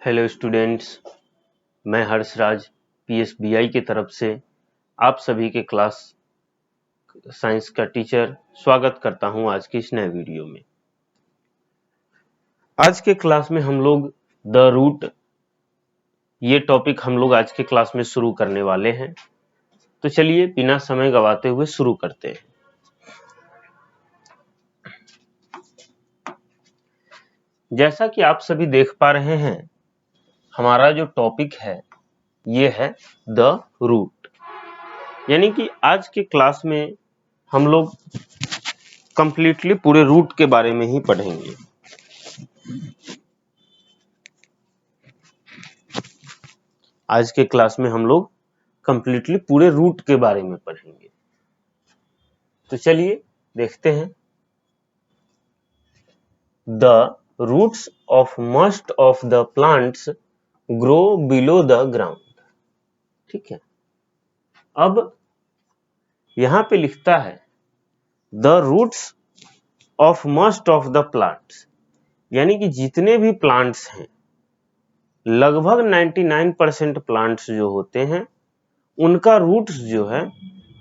Hello students, मैं हर्षराज पीएसबीआई की तरफ से आप सभी के क्लास साइंस का टीचर स्वागत करता हूं आज की इस नए वीडियो में। आज के क्लास में हम लोग द रूट ये टॉपिक हम लोग आज के क्लास में शुरू करने वाले हैं। तो चलिए बिना समय गवाते हुए शुरू करते हैं। जैसा कि आप सभी देख पा रहे हैं, हमारा जो टॉपिक है ये है द रूट, यानी कि आज के क्लास में हम लोग कंप्लीटली पूरे रूट के बारे में ही पढ़ेंगे। आज के क्लास में हम लोग कंप्लीटली पूरे रूट के बारे में पढ़ेंगे। तो चलिए देखते हैं। The roots of most of the plants grow below the ground. ठीक है, अब यहां पे लिखता है the roots of most of the plants, यानी कि जितने भी प्लांट्स हैं, लगभग 99% प्लांट्स जो होते हैं उनका रूट्स जो है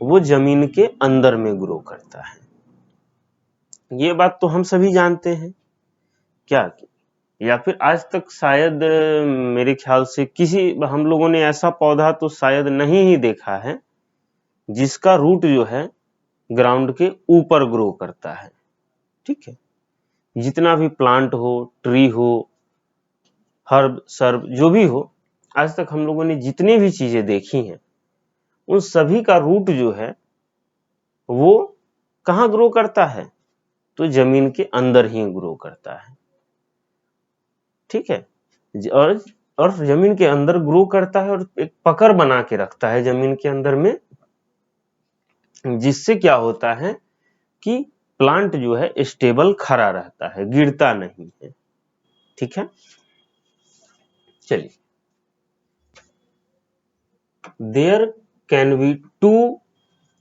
वो जमीन के अंदर में ग्रो करता है। ये बात तो हम सभी जानते हैं क्या, या फिर आज तक शायद मेरे ख्याल से किसी हम लोगों ने ऐसा पौधा तो शायद नहीं ही देखा है जिसका रूट जो है ग्राउंड के ऊपर ग्रो करता है। ठीक है, जितना भी प्लांट हो, ट्री हो, हर्ब सर्ब जो भी हो, आज तक हम लोगों ने जितनी भी चीजें देखी हैं उन सभी का रूट जो है वो कहाँ ग्रो करता है, तो जमीन के अंदर ही ग्रो करता है। ठीक है, और जमीन के अंदर ग्रो करता है और एक पकड़ बना के रखता है जमीन के अंदर में, जिससे क्या होता है कि प्लांट जो है स्टेबल खड़ा रहता है, गिरता नहीं है। ठीक है, चलिए। There can be two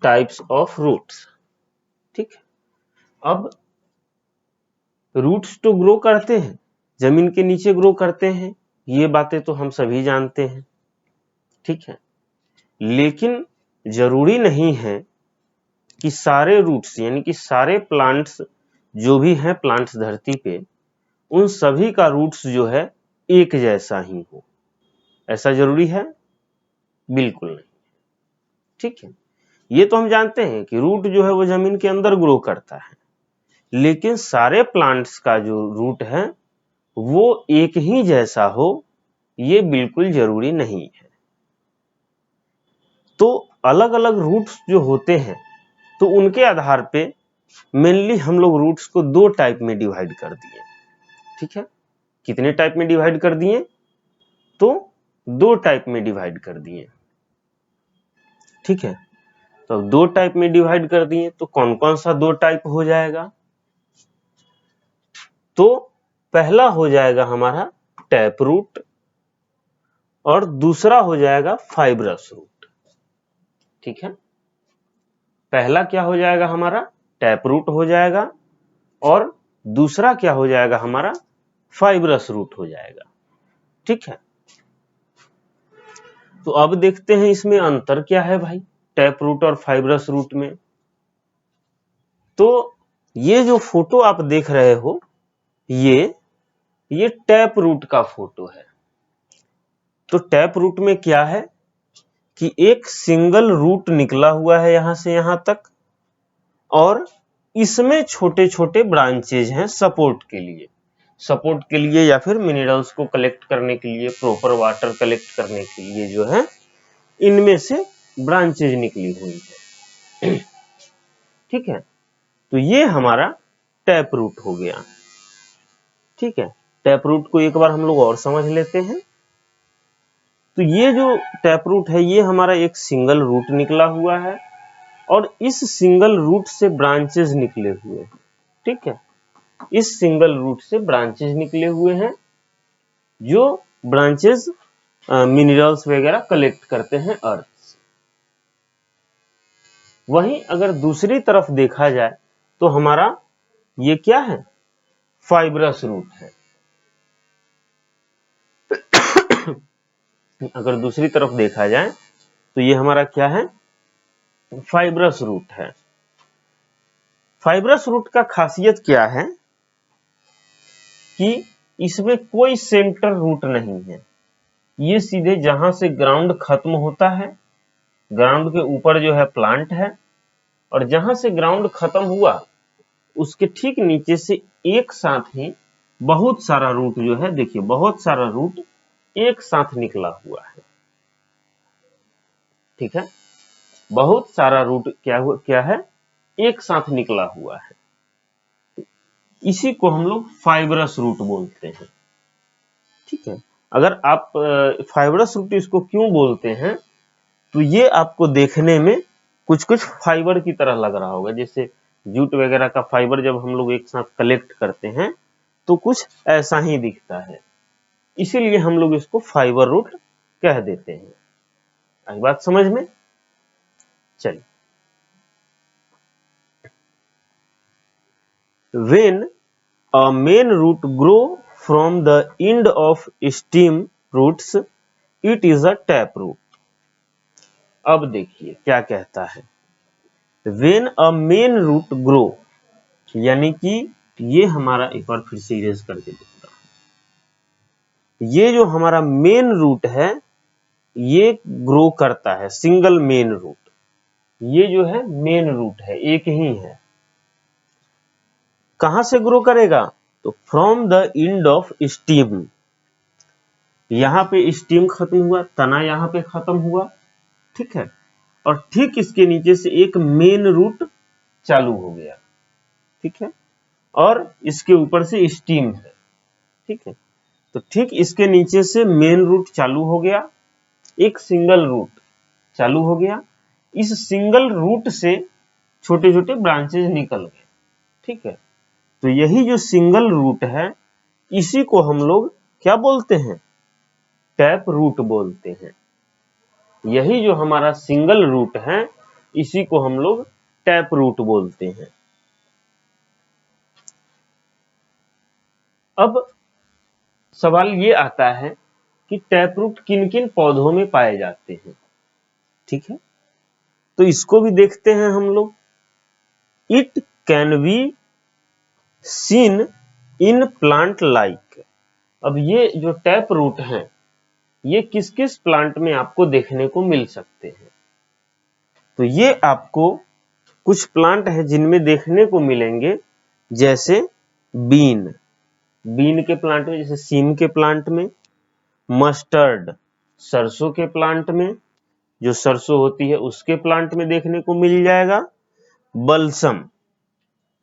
types of roots. ठीक है, अब रूट्स तो ग्रो करते हैं, जमीन के नीचे ग्रो करते हैं, ये बातें तो हम सभी जानते हैं। ठीक है, लेकिन जरूरी नहीं है कि सारे रूट्स यानी कि सारे प्लांट्स जो भी हैं प्लांट्स धरती पे, उन सभी का रूट्स जो है एक जैसा ही हो। ऐसा जरूरी है? बिल्कुल नहीं। ठीक है, ये तो हम जानते हैं कि रूट जो है वो जमीन के अंदर ग्रो करता है, लेकिन सारे प्लांट्स का जो रूट है वो एक ही जैसा हो, ये बिल्कुल जरूरी नहीं है। तो अलग अलग रूट्स जो होते हैं तो उनके आधार पे मेनली हम लोग रूट्स को दो टाइप में डिवाइड कर दिए। ठीक है, कितने टाइप में डिवाइड कर दिए? तो दो टाइप में डिवाइड कर दिए। ठीक है, तो दो टाइप में डिवाइड कर दिए, तो कौन कौन सा दो टाइप हो जाएगा? तो पहला हो जाएगा हमारा टैप रूट और दूसरा हो जाएगा फाइब्रस रूट। ठीक है, पहला क्या हो जाएगा हमारा? टैप रूट हो जाएगा और दूसरा क्या हो जाएगा हमारा? फाइब्रस रूट हो जाएगा। ठीक है, तो अब देखते हैं इसमें अंतर क्या है भाई, टैप रूट और फाइब्रस रूट में। तो ये जो फोटो आप देख रहे हो ये टैप रूट का फोटो है। तो टैप रूट में क्या है कि एक सिंगल रूट निकला हुआ है यहां से यहां तक, और इसमें छोटे छोटे ब्रांचेज हैं सपोर्ट के लिए या फिर मिनरल्स को कलेक्ट करने के लिए, प्रॉपर वाटर कलेक्ट करने के लिए जो है इनमें से ब्रांचेज निकली हुई है। ठीक है, तो ये हमारा टैप रूट हो गया। ठीक है, टैप रूट को एक बार हम लोग और समझ लेते हैं। तो ये जो टैप रूट है ये हमारा एक सिंगल रूट निकला हुआ है और इस सिंगल रूट से ब्रांचेज निकले हुए हैं। ठीक है, इस सिंगल रूट से ब्रांचेज निकले हुए हैं, जो ब्रांचेज मिनरल्स वगैरह कलेक्ट करते हैं अर्थ से। वहीं अगर दूसरी तरफ देखा जाए तो हमारा ये क्या है? फाइब्रस रूट है। अगर दूसरी तरफ देखा जाए तो ये हमारा क्या है, फाइब्रस रूट है। फाइब्रस रूट का खासियत क्या है कि इसमें कोई सेंटर रूट नहीं है, ये सीधे जहां से ग्राउंड खत्म होता है, ग्राउंड के ऊपर जो है प्लांट है, और जहां से ग्राउंड खत्म हुआ उसके ठीक नीचे से एक साथ ही बहुत सारा रूट जो है, देखिए बहुत सारा रूट एक साथ निकला हुआ है। ठीक है, बहुत सारा रूट क्या है, एक साथ निकला हुआ है। इसी को हम लोग फाइब्रस रूट बोलते हैं। ठीक है, अगर आप फाइब्रस रूट इसको क्यों बोलते हैं, तो ये आपको देखने में कुछ कुछ फाइबर की तरह लग रहा होगा, जैसे जूट वगैरह का फाइबर जब हम लोग एक साथ कलेक्ट करते हैं तो कुछ ऐसा ही दिखता है, इसीलिए हम लोग इसको फाइबर रूट कह देते हैं। आई बात समझ में? चलिए, when a main root grow from the end of stem roots, it is a tap root। अब देखिए क्या कहता है, when a main root grow, यानी कि ये हमारा, एक बार फिर से इरेज करके देखता हूं, ये जो हमारा मेन रूट है ये ग्रो करता है, सिंगल मेन रूट, ये जो है मेन रूट है, एक ही है। कहां से ग्रो करेगा, तो from the end of steam, यहां पे स्टीम खत्म हुआ, तना यहां पे खत्म हुआ, ठीक है, और ठीक इसके नीचे से एक मेन रूट चालू हो गया, ठीक है, और इसके ऊपर से स्टीम है, ठीक है, तो ठीक इसके नीचे से मेन रूट चालू हो गया, एक सिंगल रूट चालू हो गया, इस सिंगल रूट से छोटे छोटे ब्रांचेज निकल गए, ठीक है, तो यही जो सिंगल रूट है इसी को हम लोग क्या बोलते हैं, टैप रूट बोलते हैं। यही जो हमारा सिंगल रूट है इसी को हम लोग टैप रूट बोलते हैं। अब सवाल ये आता है कि टैप रूट किन किन पौधों में पाए जाते हैं, ठीक है, तो इसको भी देखते हैं हम लोग। It can be seen in plant like, अब ये जो टैप रूट है ये किस किस प्लांट में आपको देखने को मिल सकते हैं, तो ये आपको कुछ प्लांट है जिनमें देखने को मिलेंगे, जैसे बीन, बीन के प्लांट में, जैसे सीम के प्लांट में, मस्टर्ड सरसों के प्लांट में, जो सरसों होती है उसके प्लांट में देखने को मिल जाएगा, बलसम,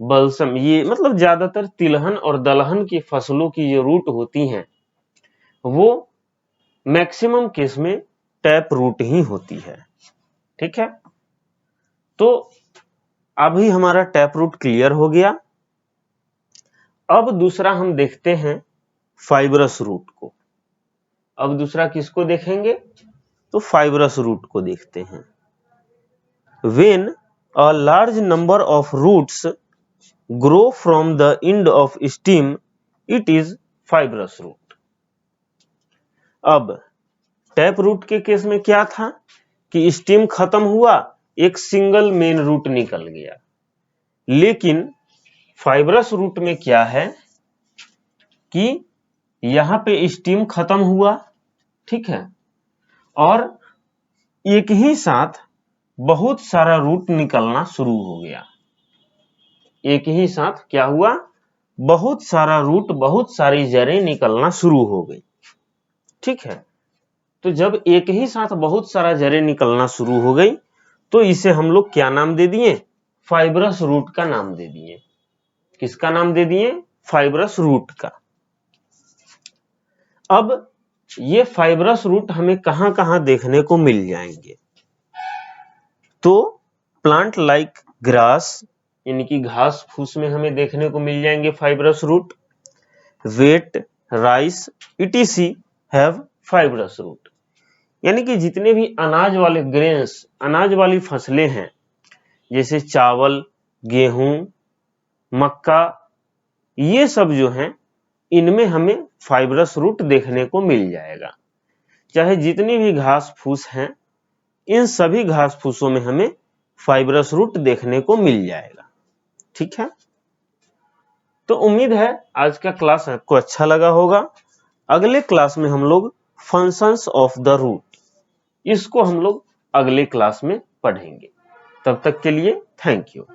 बलसम ये मतलब ज्यादातर तिलहन और दलहन की फसलों की जो रूट होती हैं वो मैक्सिमम केस में टैप रूट ही होती है, ठीक है, तो अभी हमारा टैप रूट क्लियर हो गया। अब दूसरा हम देखते हैं फाइब्रस रूट को। अब दूसरा किसको देखेंगे, तो फाइब्रस रूट को देखते हैं। When a large number of roots grow from the end of stem, it is fibrous root। अब टैप रूट के केस में क्या था कि स्टेम खत्म हुआ, एक सिंगल मेन रूट निकल गया, लेकिन फाइब्रस रूट में क्या है कि यहां पे स्टेम खत्म हुआ, ठीक है, और एक ही साथ बहुत सारा रूट निकलना शुरू हो गया, एक ही साथ क्या हुआ, बहुत सारा रूट, बहुत सारी जड़ें निकलना शुरू हो गई, ठीक है, तो जब एक ही साथ बहुत सारा जड़ें निकलना शुरू हो गई तो इसे हम लोग क्या नाम दे दिए, फाइब्रस रूट का नाम दे दिए। किसका नाम दे दिए, फाइब्रस रूट का। अब ये फाइब्रस रूट हमें कहां कहां देखने को मिल जाएंगे, तो प्लांट लाइक ग्रास, यानी कि घास फूस में हमें देखने को मिल जाएंगे fibrous root, wheat, rice etc have fibrous root, यानी कि जितने भी अनाज वाले ग्रेन्स, अनाज वाली फसलें हैं, जैसे चावल, गेहूं, मक्का, ये सब जो हैं इनमें हमें फाइब्रस रूट देखने को मिल जाएगा। चाहे जितनी भी घास फूस हैं, इन सभी घास फूसों में हमें फाइब्रस रूट देखने को मिल जाएगा। ठीक है, तो उम्मीद है आज का क्लास आपको अच्छा लगा होगा। अगले क्लास में हम लोग फंक्शंस ऑफ द रूट, इसको हम लोग अगले क्लास में पढ़ेंगे। तब तक के लिए थैंक यू।